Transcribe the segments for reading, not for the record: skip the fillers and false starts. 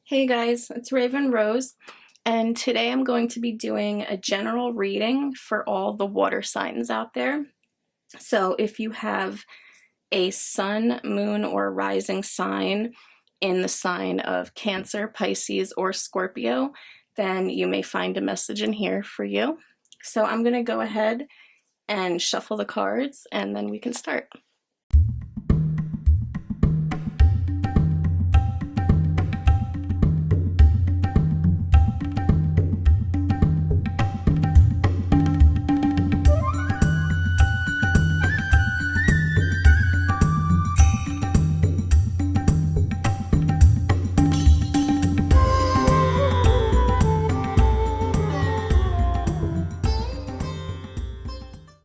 Hey guys, it's Raven Rose, and today I'm going to be doing a general reading for all the water signs out there. So if you have a sun, moon, or rising sign in the sign of Cancer, Pisces, or Scorpio, then you may find a message in here for you. So I'm going to go ahead and shuffle the cards, and then we can start.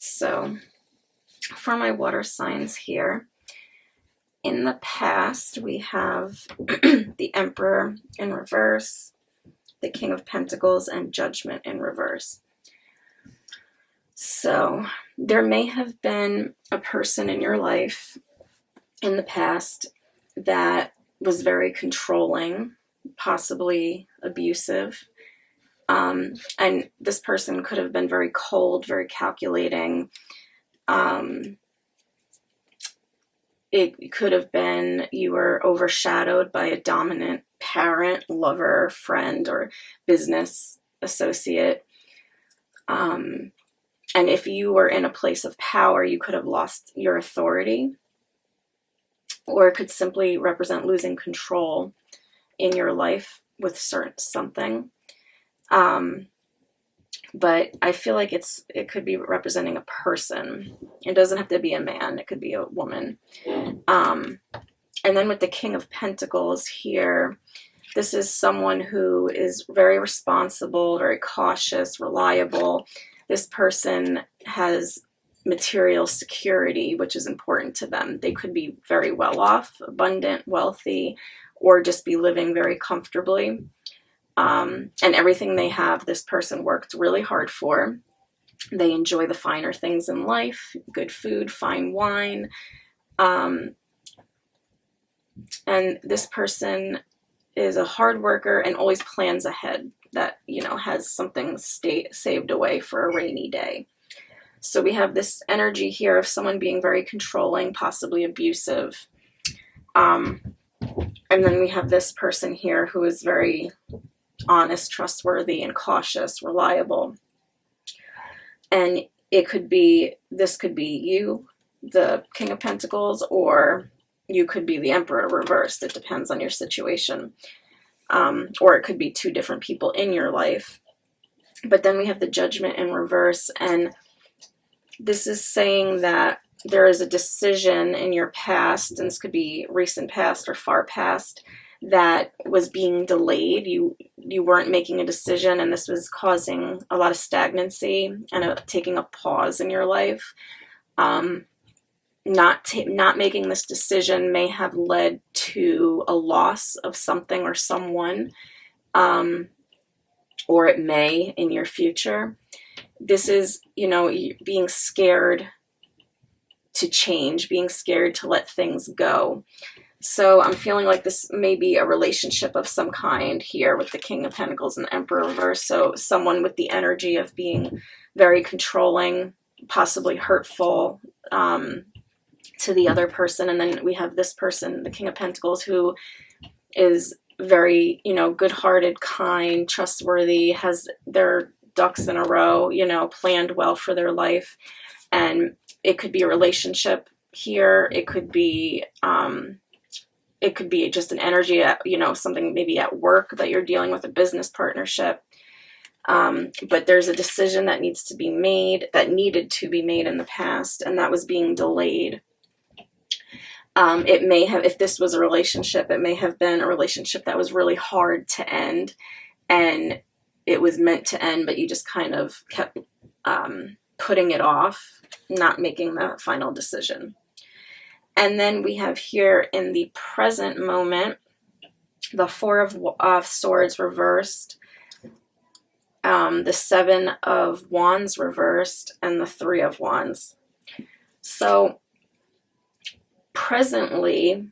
So for my water signs here, in the past we have the Emperor in reverse, the King of Pentacles, and Judgment in reverse. So there may have been a person in your life in the past that was very controlling, possibly abusive. And this person could have been very cold, very calculating. It could have been you were overshadowed by a dominant parent, lover, friend, or business associate. And if you were in a place of power, you could have lost your authority, or it could simply represent losing control in your life with something. But I feel like it could be representing a person. It doesn't have to be a man. It could be a woman. And then with the King of Pentacles here, this is someone who is very responsible, very cautious, reliable. This person has material security, which is important to them. They could be very well off, abundant, wealthy, or just be living very comfortably. And everything they have, this person worked really hard for. They enjoy the finer things in life, good food, fine wine. And this person is a hard worker and always plans ahead, that, has something saved away for a rainy day. So we have this energy here of someone being very controlling, possibly abusive. And then we have this person here who is very honest, trustworthy, and cautious, reliable. And this could be you, the King of Pentacles, or you could be the Emperor reversed. It depends on your situation. Or it could be two different people in your life. But then we have the Judgment in reverse, and this is saying that there is a decision in your past, and this could be recent past or far past, that was being delayed. You weren't making a decision, and this was causing a lot of stagnancy and taking a pause in your life. Not making this decision may have led to a loss of something or someone, or it may in your future. This is, being scared to change, being scared to let things go. So I'm feeling like this may be a relationship of some kind here with the King of Pentacles and the Emperor reverse. So someone with the energy of being very controlling, possibly hurtful to the other person. And then we have this person, the King of Pentacles, who is very, good-hearted, kind, trustworthy, has their ducks in a row, planned well for their life. And it could be a relationship here. It could be just an energy at, something maybe at work that you're dealing with, a business partnership. But there's a decision that needed to be made in the past, and that was being delayed. It may have, if this was a relationship, it may have been a relationship that was really hard to end, and it was meant to end, but you just kind of kept putting it off, not making the final decision. And then we have here in the present moment, the Four of Swords reversed, the Seven of Wands reversed, and the Three of Wands. So presently,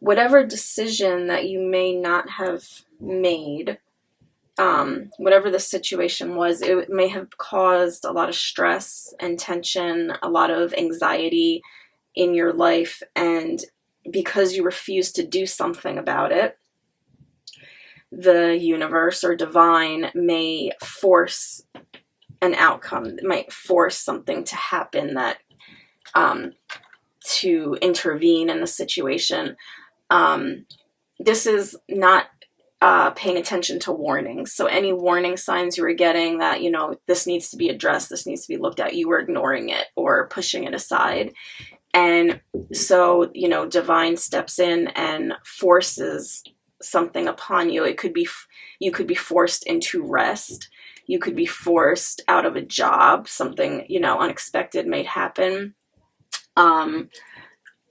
whatever decision that you may not have made, whatever the situation was, it may have caused a lot of stress and tension, a lot of anxiety in your life, and because you refuse to do something about it, the universe or divine may force an outcome. It might force something to happen that to intervene in the situation. This is not paying attention to warnings. So any warning signs you were getting that, you know, this needs to be addressed, this needs to be looked at, you were ignoring it or pushing it aside. And so, you know, divine steps in and forces something upon you. It could be, you could be forced into rest. You could be forced out of a job. Something, you know, unexpected may happen.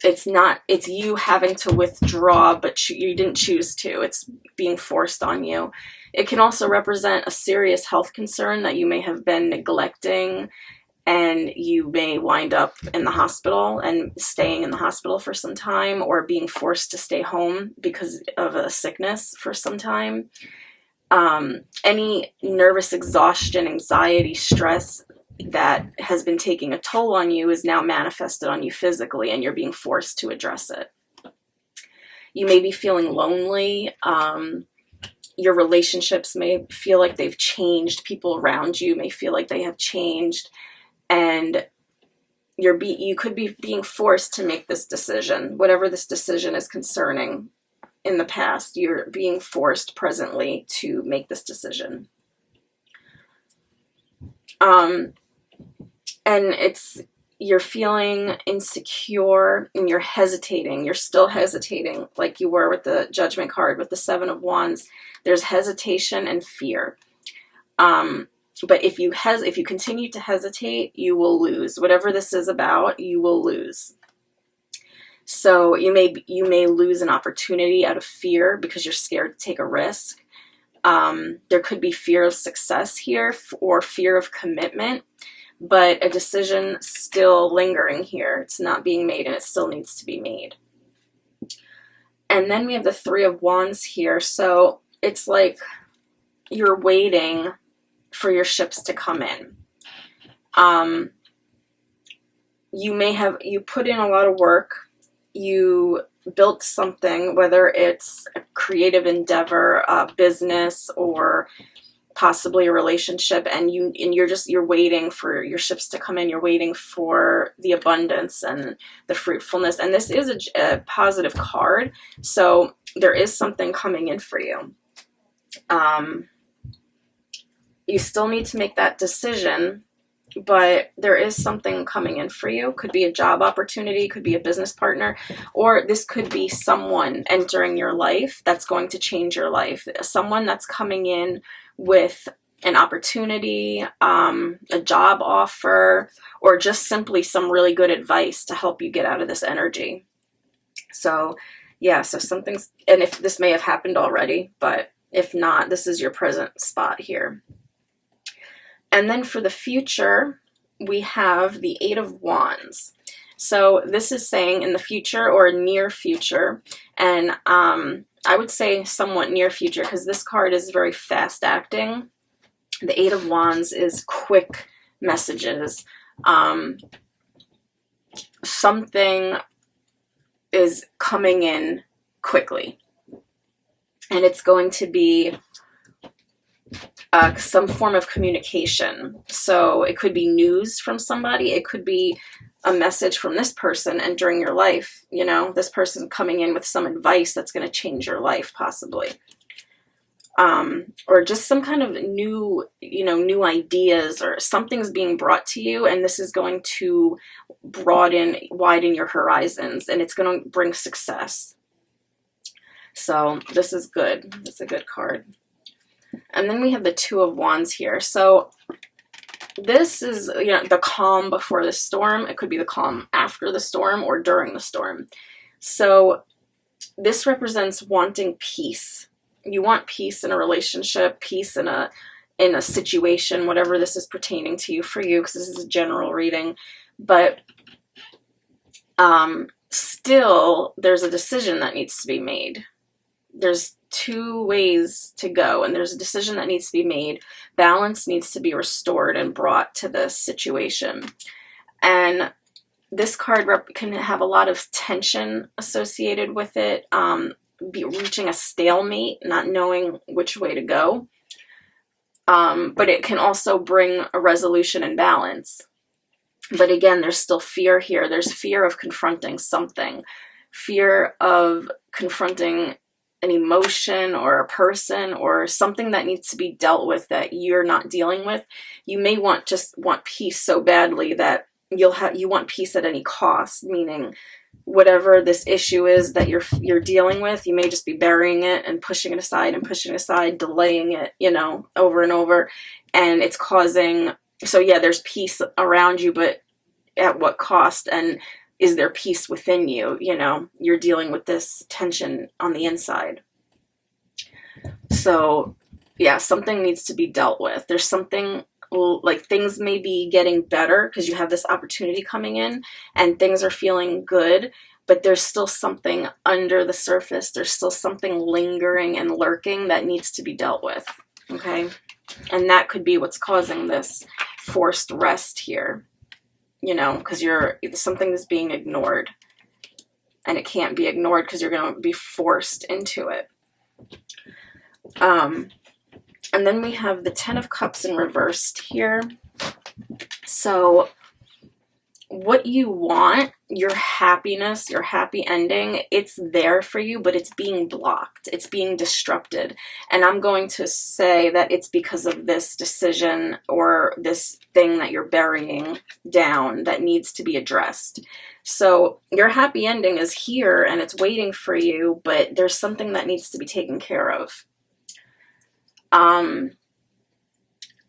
It's you having to withdraw, but you didn't choose to. It's being forced on you. It can also represent a serious health concern that you may have been neglecting, and you may wind up in the hospital and staying in the hospital for some time, or being forced to stay home because of a sickness for some time. Any nervous exhaustion, anxiety, stress that has been taking a toll on you is now manifested on you physically, and you're being forced to address it. You may be feeling lonely. Your relationships may feel like they've changed. People around you may feel like they have changed, and you could be being forced to make this decision. Whatever this decision is concerning in the past, you're being forced presently to make this decision. And you're feeling insecure, and you're hesitating. You're still hesitating, like you were with the Judgment card, with the Seven of Wands. There's hesitation and fear. But if you continue to hesitate, you will lose. Whatever this is about, you will lose. So you may lose an opportunity out of fear because you're scared to take a risk. There could be fear of success here, or fear of commitment, but a decision still lingering here. It's not being made, and it still needs to be made. And then we have the Three of Wands here. So it's like you're waiting for your ships to come in. You put in a lot of work. You built something, whether it's a creative endeavor, a business, or possibly a relationship, and you're waiting for your ships to come in. You're waiting for the abundance and the fruitfulness. And this is a positive card, so there is something coming in for you. You still need to make that decision, but there is something coming in for you. Could be a job opportunity, could be a business partner, or this could be someone entering your life that's going to change your life. Someone that's coming in with an opportunity, a job offer, or just simply some really good advice to help you get out of this energy. So yeah, so something's, and if this may have happened already, but if not, this is your present spot here. And then for the future, we have the Eight of Wands. So this is saying in the future or near future, and I would say somewhat near future, because this card is very fast acting. The Eight of Wands is quick messages. Something is coming in quickly, and it's going to be some form of communication. So it could be news from somebody. It could be a message from this person entering your life. You know, this person coming in with some advice that's going to change your life, possibly. Or just some kind of new ideas, or something's being brought to you, and this is going to widen your horizons, and it's going to bring success. So this is good. It's a good card. And then we have the Two of Wands here. So this is, the calm before the storm. It could be the calm after the storm or during the storm. So this represents wanting peace. You want peace in a relationship, peace in a situation, whatever this is pertaining to you for you, because this is a general reading. But still there's a decision that needs to be made. There's two ways to go, and there's a decision that needs to be made. Balance needs to be restored and brought to this situation. And this card can have a lot of tension associated with it, reaching a stalemate, not knowing which way to go. But it can also bring a resolution and balance. But again, there's still fear here. There's fear of confronting something, fear of confronting an emotion or a person or something that needs to be dealt with that you're not dealing with. You may just want peace so badly that you want peace at any cost, meaning whatever this issue is that you're dealing with, you may just be burying it and pushing it aside, delaying it, over and over, and it's causing. So yeah, there's peace around you, but at what cost? And is there peace within you? You're dealing with this tension on the inside. So yeah, something needs to be dealt with. There's something, like things may be getting better because you have this opportunity coming in and things are feeling good, but there's still something under the surface. There's still something lingering and lurking that needs to be dealt with. Okay. And that could be what's causing this forced rest here, because something is being ignored, and it can't be ignored because you're going to be forced into it. And then we have the Ten of Cups in reversed here. So what you want, your happiness, your happy ending, it's there for you, but it's being blocked. It's being disrupted. And I'm going to say that it's because of this decision or this thing that you're burying down that needs to be addressed. So your happy ending is here and it's waiting for you, but there's something that needs to be taken care of.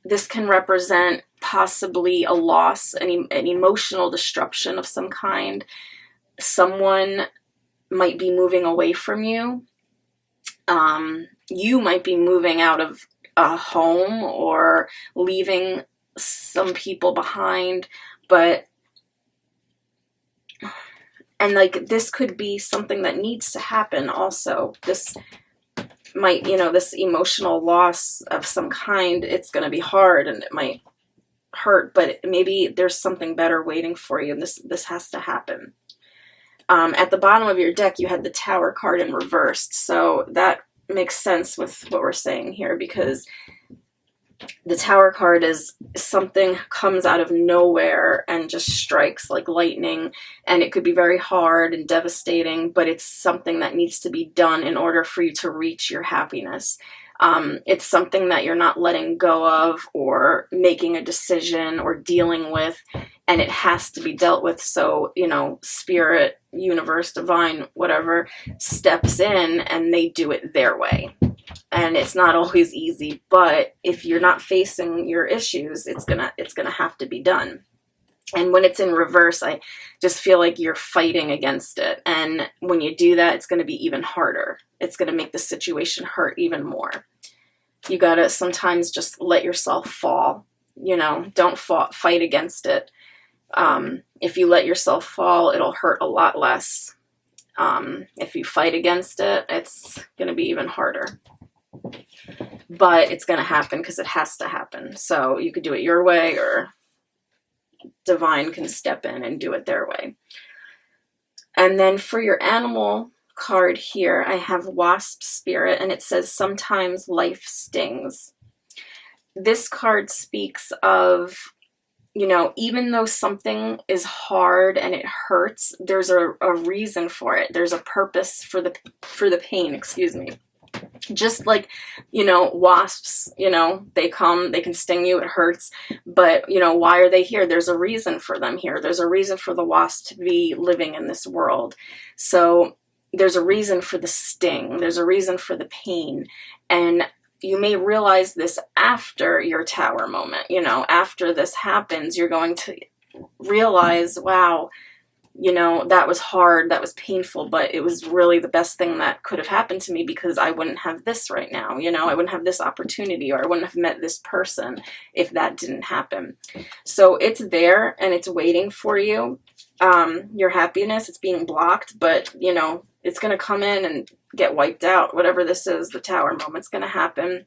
This can represent possibly a loss, an emotional disruption of some kind. Someone might be moving away from you. You might be moving out of a home or leaving some people behind, and like this could be something that needs to happen also. This might, this emotional loss of some kind, it's going to be hard and it might hurt, but maybe there's something better waiting for you, and this has to happen. At the bottom of your deck, you had the Tower card in reversed, so that makes sense with what we're saying here, because the Tower card is something comes out of nowhere and just strikes like lightning, and it could be very hard and devastating, but it's something that needs to be done in order for you to reach your happiness. It's something that you're not letting go of or making a decision or dealing with, and it has to be dealt with. So, spirit, universe, divine, whatever, steps in and they do it their way. And it's not always easy, but if you're not facing your issues, it's gonna have to be done. And when it's in reverse, I just feel like you're fighting against it. And when you do that, it's going to be even harder. It's going to make the situation hurt even more. You got to sometimes just let yourself fall. Don't fight against it. If you let yourself fall, it'll hurt a lot less. If you fight against it, it's going to be even harder. But it's going to happen because it has to happen. So you could do it your way, or divine can step in and do it their way. And then for your animal card here, I have Wasp Spirit, and it says, sometimes life stings. This card speaks of, even though something is hard and it hurts, there's a reason for it. There's a purpose for the pain, excuse me. Just like, wasps, they come, they can sting you, it hurts, but, why are they here? There's a reason for them here. There's a reason for the wasp to be living in this world. So there's a reason for the sting. There's a reason for the pain. And you may realize this after your Tower moment. After this happens, you're going to realize, wow, that was hard, that was painful, but it was really the best thing that could have happened to me, because I wouldn't have this right now. I wouldn't have this opportunity, or I wouldn't have met this person if that didn't happen. So it's there and it's waiting for you. your happiness, it's being blocked, but, you know, it's going to come in and get wiped out. Whatever this is, the Tower moment's going to happen,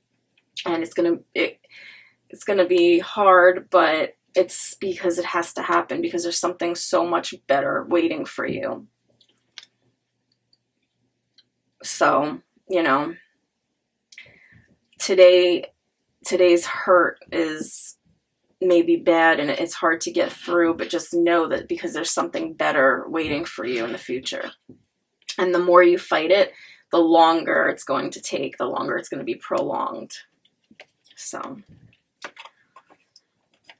and it's going to be hard, but it's because it has to happen, because there's something so much better waiting for you. So, you know, today's hurt is maybe bad and it's hard to get through, but just know that because there's something better waiting for you in the future. And the more you fight it, the longer it's going to take, the longer it's going to be prolonged. So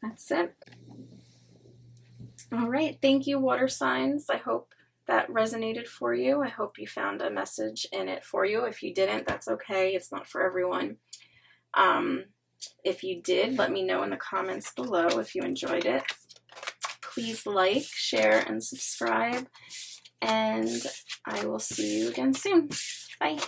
that's it. All right. Thank you, water signs. I hope that resonated for you. I hope you found a message in it for you. If you didn't, that's okay. It's not for everyone. If you did, let me know in the comments below if you enjoyed it. Please like, share, and subscribe. And I will see you again soon. Bye.